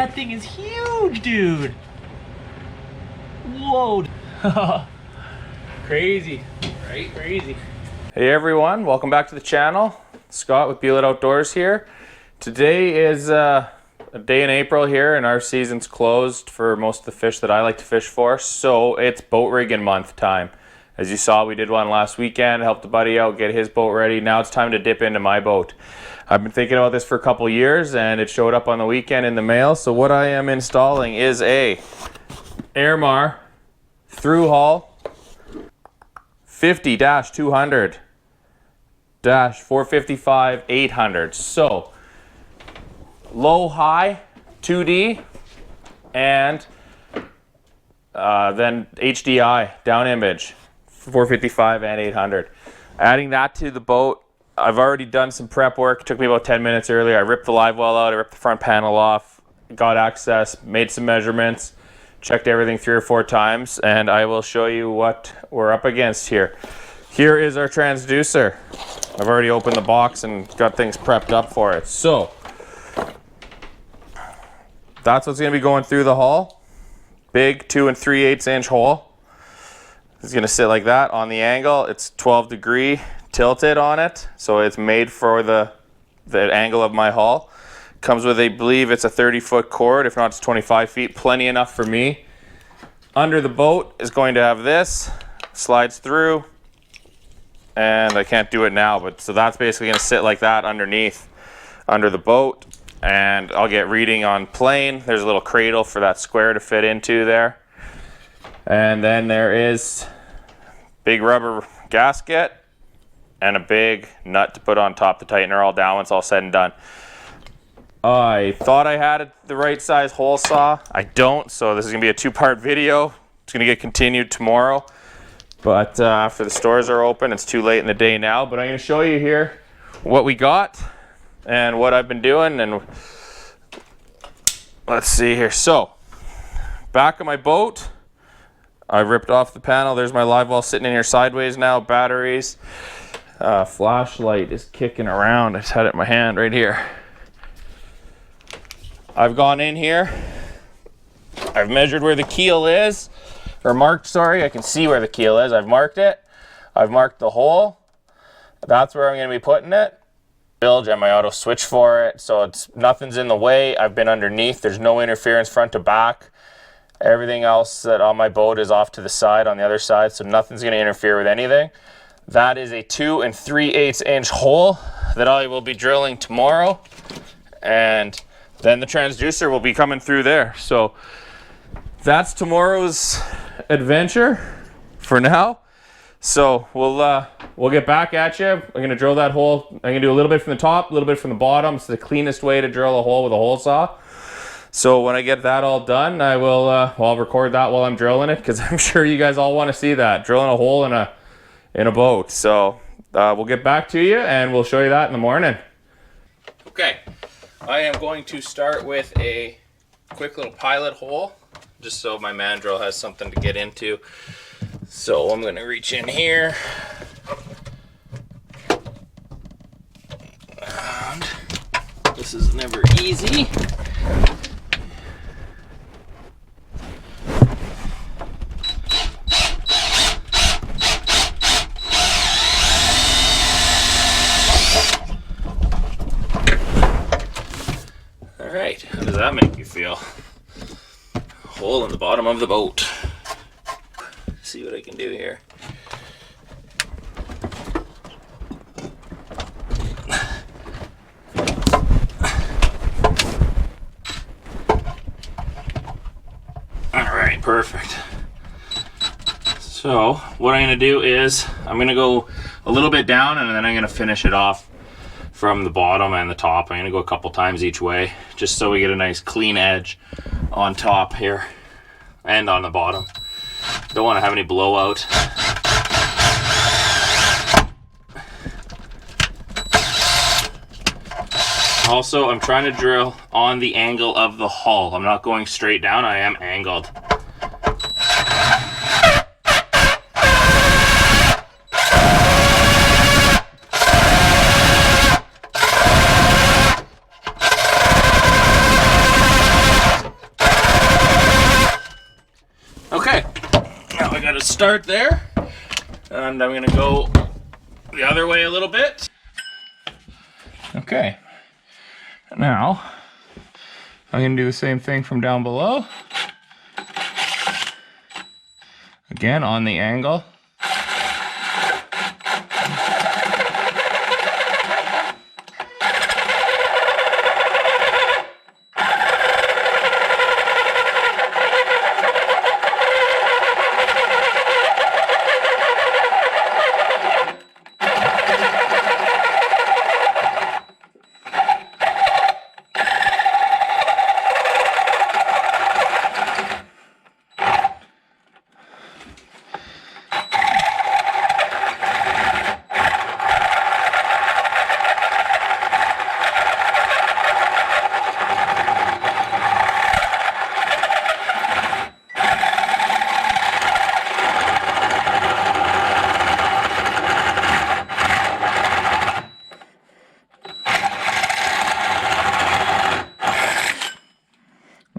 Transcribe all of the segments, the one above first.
that thing is huge, dude. Whoa. Crazy, right? Crazy. Hey everyone, welcome back to the channel. Scott with Beal It Outdoors here. Today is a day in April here and our season's closed for most of the fish that I like to fish for. So it's boat rigging month time. As you saw, we did one last weekend, helped a buddy out get his boat ready. Now it's time to dip into my boat. I've been thinking about this for a couple years and it showed up on the weekend in the mail. So what I am installing is a Airmar Thru Hull 50-200-455-800. So low high 2D and then HDI down image 455 and 800. Adding that to the boat, I've already done some prep work. It took me about 10 minutes earlier. I ripped the live well out, I ripped the front panel off, got access, made some measurements, checked everything 3 or 4 times, and I will show you what we're up against here. Here is our transducer. I've already opened the box and got things prepped up for it. So that's what's going to be going through the hull. Big 2 3/8 inch hole. It's going to sit like that on the angle. It's 12-degree tilted on it, so it's made for the angle of my hull. Comes with, I believe it's a 30-foot cord, if not it's 25 feet, plenty enough for me. Under the boat is going to have this, slides through, and I can't do it now, but so that's basically going to sit like that underneath, under the boat, and I'll get reading on plane. There's a little cradle for that square to fit into there. And then there is big rubber gasket and a big nut to put on top to tighten her all down when it's all said and done. I thought I had the right size hole saw. I don't, so this is going to be a 2-part video. It's going to get continued tomorrow. But after the stores are open, it's too late in the day now. But I'm going to show you here what we got and what I've been doing. And let's see here. So, back of my boat, I ripped off the panel. There's my live well sitting in here sideways now. Batteries. Flashlight is kicking around. I just had it in my hand right here. I've gone in here. I've measured where the keel is. Or marked, sorry. I can see where the keel is. I've marked it. I've marked the hole. That's where I'm going to be putting it. Bilge and my auto switch for it. So it's nothing's in the way. I've been underneath. There's no interference front to back. Everything else that on my boat is off to the side on the other side, so nothing's going to interfere with anything. That is a 2 3/8 inch hole that I will be drilling tomorrow, and then the transducer will be coming through there. So that's tomorrow's adventure for now. So we'll get back at you. I'm going to drill that hole. I'm going to do a little bit from the top, a little bit from the bottom. It's the cleanest way to drill a hole with a hole saw. So when I get that all done, I will I'll record that while I'm drilling it, because I'm sure you guys all want to see that, drilling a hole in a boat. So we'll get back to you and we'll show you that in the morning. Okay, I am going to start with a quick little pilot hole, just so my mandrel has something to get into. So I'm going to reach in here. And this is never easy. Alright, how does that make you feel? A hole in the bottom of the boat. Let's see what I can do here. Alright, perfect. So, what I'm going to do is, I'm going to go a little bit down and then I'm going to finish it off from the bottom and the top. I'm going to go a couple times each way, just so we get a nice clean edge on top here and on the bottom. Don't want to have any blowout. Also, I'm trying to drill on the angle of the hull. I'm not going straight down, I am angled. gonna start there, and I'm gonna go the other way a little bit. Okay, now I'm gonna do the same thing from down below. Again, on the angle.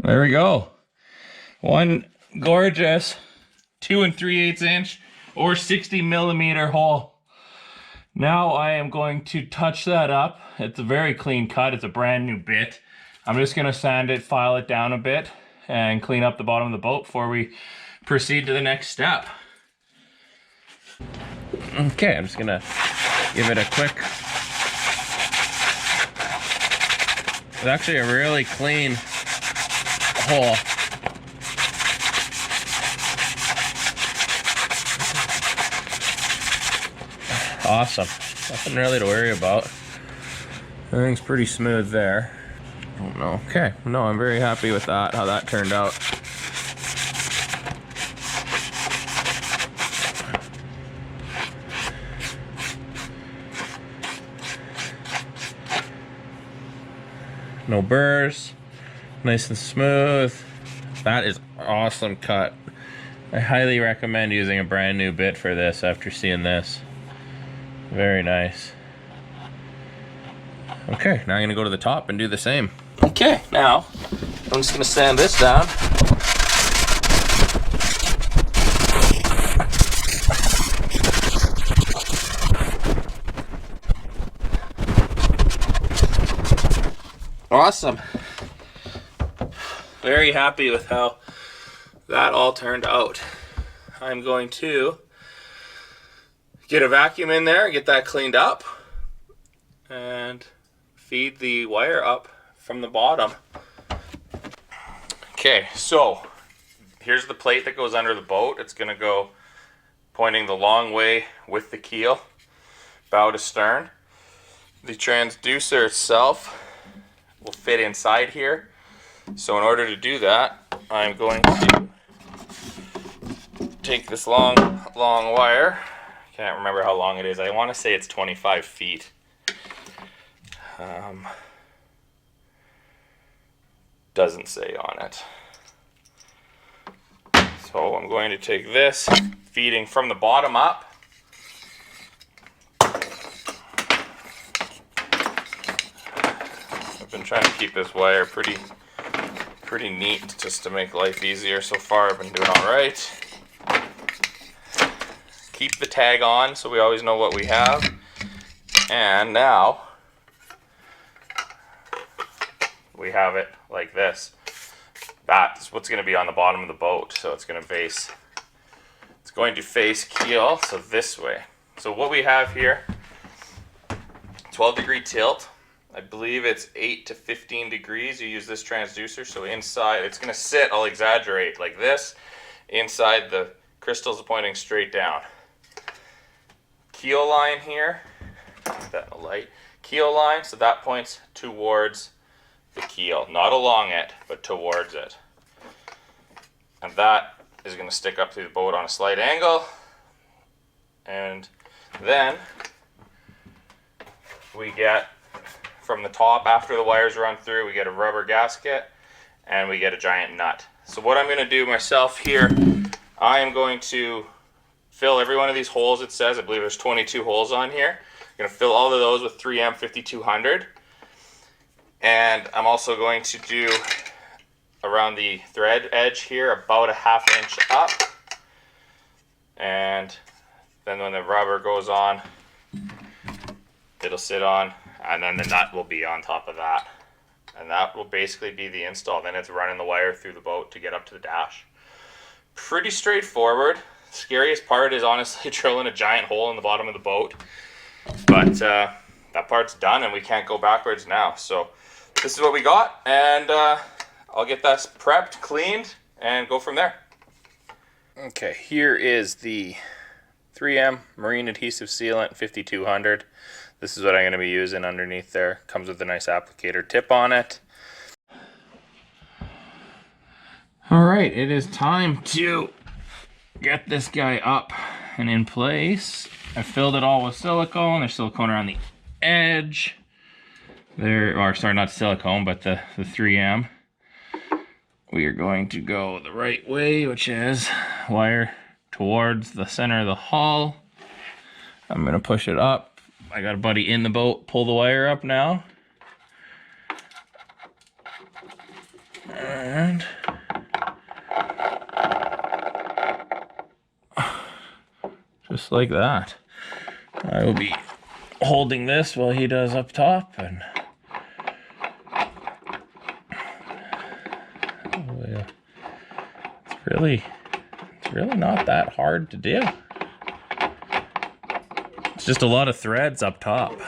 There we go. One gorgeous 2 3/8 inch or 60 millimeter hole. Now I am going to touch that up. It's a very clean cut. It's a brand new bit. I'm just going to sand it, file it down a bit, and clean up the bottom of the boat before we proceed to the next step. Okay, I'm just going to give it a quick... It's actually a really clean hole. Awesome. Nothing really to worry about. Everything's pretty smooth there. I don't know. Okay. No, I'm very happy with that, how that turned out. No burrs. Nice and smooth. That is awesome cut. I highly recommend using a brand new bit for this after seeing this. Very nice. Okay, now I'm gonna go to the top and do the same. Okay, now I'm just gonna sand this down. Awesome. Very happy with how that all turned out. I'm going to get a vacuum in there and get that cleaned up and feed the wire up from the bottom. Okay, so here's the plate that goes under the boat. It's going to go pointing the long way with the keel, bow to stern. The transducer itself will fit inside here. So in order to do that, I'm going to take this long wire. Can't remember how long it is. I want to say it's 25 feet. Doesn't say on it. So I'm going to take this, feeding from the bottom up. I've been trying to keep this wire pretty neat just to make life easier. So far I've been doing all right. Keep the tag on so we always know what we have. And now we have it like this. That's what's going to be on the bottom of the boat. So it's going to face keel, so this way. So what we have here, 12-degree tilt. I believe it's 8 to 15 degrees. You use this transducer, so inside it's going to sit, I'll exaggerate, like this. Inside the crystals are pointing straight down. Keel line here, put that in the light. Keel line, so that points towards the keel, not along it, but towards it. And that is going to stick up through the boat on a slight angle. And then we get, from the top, after the wires run through, we get a rubber gasket and we get a giant nut. So what I'm going to do myself here, I am going to fill every one of these holes. It says, I believe there's 22 holes on here. I'm going to fill all of those with 3M 5200. And I'm also going to do around the thread edge here about a 1/2 inch up. and then when the rubber goes on, it'll sit on, and then the nut will be on top of that. And that will basically be the install. Then it's running the wire through the boat to get up to the dash. Pretty straightforward. Scariest part is honestly drilling a giant hole in the bottom of the boat. But that part's done and we can't go backwards now. So this is what we got, and I'll get that prepped, cleaned, and go from there. Okay, here is the 3M Marine Adhesive Sealant 5200. This is what I'm going to be using underneath there. Comes with a nice applicator tip on it. Alright, it is time to get this guy up and in place. I filled it all with silicone. There's silicone around the edge. Or sorry, not silicone, but the 3M. We are going to go the right way, which is wire towards the center of the hull. I'm going to push it up. I got a buddy in the boat, pull the wire up now. And just like that. I will be holding this while he does up top, and oh yeah, it's really not that hard to do. It's just a lot of threads up top.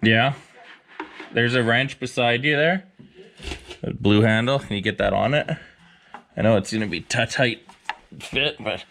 Yeah, there's a wrench beside you there. A blue handle. Can you get that on it? I know it's gonna be tight fit, but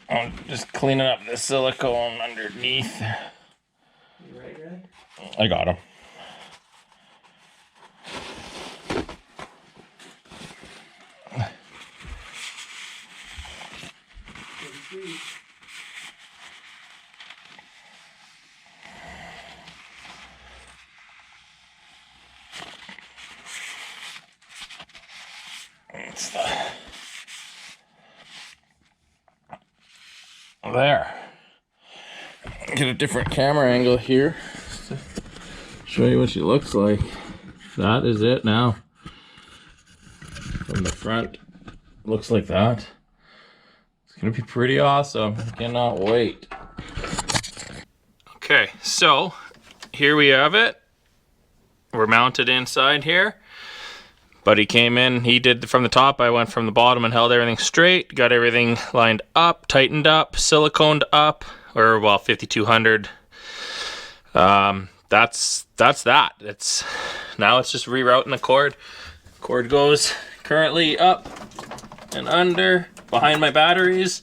I'm just cleaning up the silicone underneath. You ready, Ray? I got him. It's there. Get a different camera angle here to show you what she looks like. That is it now. From the front, looks like that. It's gonna be pretty awesome. I cannot wait. Okay, so here we have it. We're mounted inside here. Buddy came in, he did from the top, I went from the bottom and held everything straight, got everything lined up, tightened up, siliconed up, or well, 5200. That's that. Now it's just rerouting the cord. Cord goes currently up and under behind my batteries,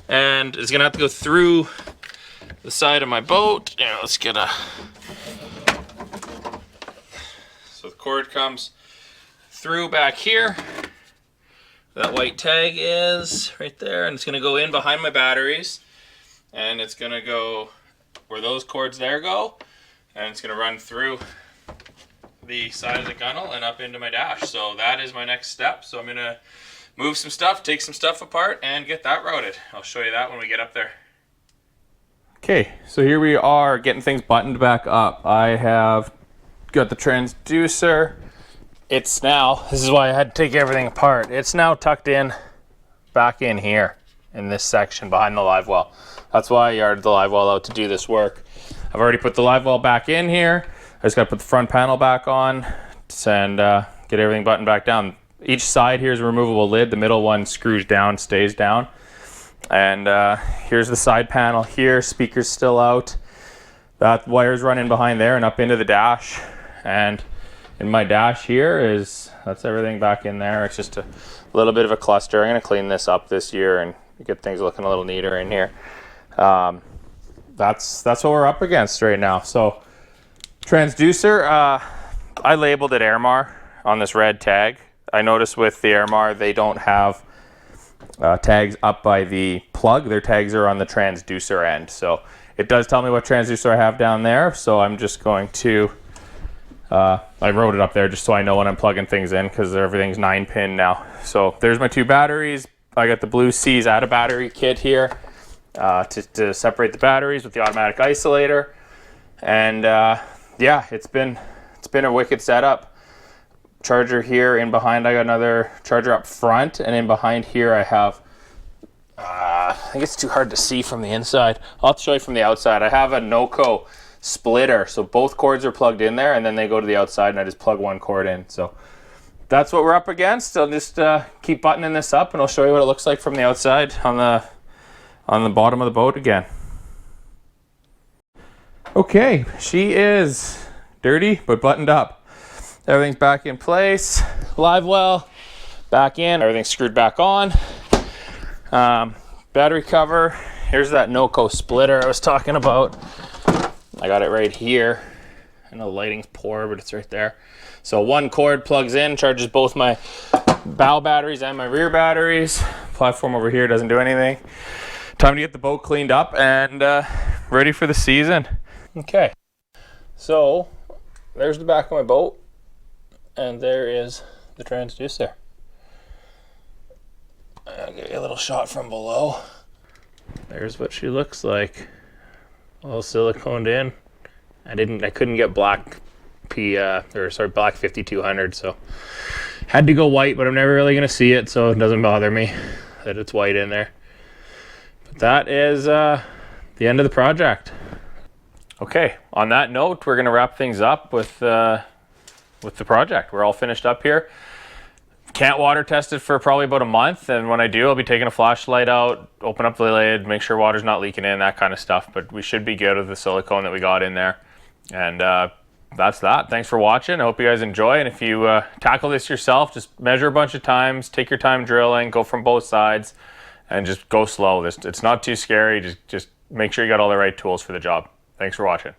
and it's gonna have to go through the side of my boat. Yeah, let's get a. So the cord comes through back here. That white tag is right there, and it's gonna go in behind my batteries, and it's gonna go where those cords there go, and it's gonna run through the side of the gunnel and up into my dash. So that is my next step. So I'm gonna move some stuff, take some stuff apart, and get that routed. I'll show you that when we get up there. Okay, so here we are getting things buttoned back up. I have got the transducer. It's now, this is why I had to take everything apart. It's now tucked in back in here in this section behind the live well. That's why I yarded the live well out to do this work. I've already put the live well back in here. I just gotta put the front panel back on and get everything buttoned back down. Each side here is a removable lid. The middle one screws down, stays down. And here's the side panel here. Speaker's still out. That wire's running behind there and up into the dash. And in my dash here that's everything back in there. It's just a little bit of a cluster. I'm gonna clean this up this year and get things looking a little neater in here. That's what we're up against right now. So transducer, I labeled it Airmar on this red tag. I noticed with the Airmar, they don't have tags up by the plug. Their tags are on the transducer end. So it does tell me what transducer I have down there. So I'm just going to, I wrote it up there just so I know when I'm plugging things in, because everything's 9-pin now. So there's my 2 batteries. I got the blue C's add a battery kit here to separate the batteries with the automatic isolator. And yeah, it's been a wicked setup. Charger here, in behind I got another charger up front, and in behind here I have, I think it's too hard to see from the inside. I'll have to show you from the outside. I have a NOCO splitter, so both cords are plugged in there, and then they go to the outside, and I just plug one cord in. So that's what we're up against. I'll just keep buttoning this up, and I'll show you what it looks like from the outside on the bottom of the boat again. Okay, she is dirty but buttoned up. Everything's back in place. Live well, back in. Everything's screwed back on. Battery cover. Here's that NOCO splitter I was talking about. I got it right here. I know the lighting's poor, but it's right there. So one cord plugs in, charges both my bow batteries and my rear batteries. Platform over here doesn't do anything. Time to get the boat cleaned up and ready for the season. Okay, so there's the back of my boat, and there is the transducer. I'll give you a little shot from below. There's what she looks like. All siliconed in. I couldn't get black black 5200, so had to go white, but I'm never really gonna see it, so it doesn't bother me that it's white in there. But that is the end of the project. Okay, on that note, we're gonna wrap things up with the project. We're all finished up here. Can't water test it for probably about a month, and when I do, I'll be taking a flashlight out, open up the lid, make sure water's not leaking in, that kind of stuff. But we should be good with the silicone that we got in there. And that's that. Thanks for watching. I hope you guys enjoy. And if you tackle this yourself, just measure a bunch of times, take your time drilling, go from both sides, and just go slow. It's not too scary. Just make sure you got all the right tools for the job. Thanks for watching.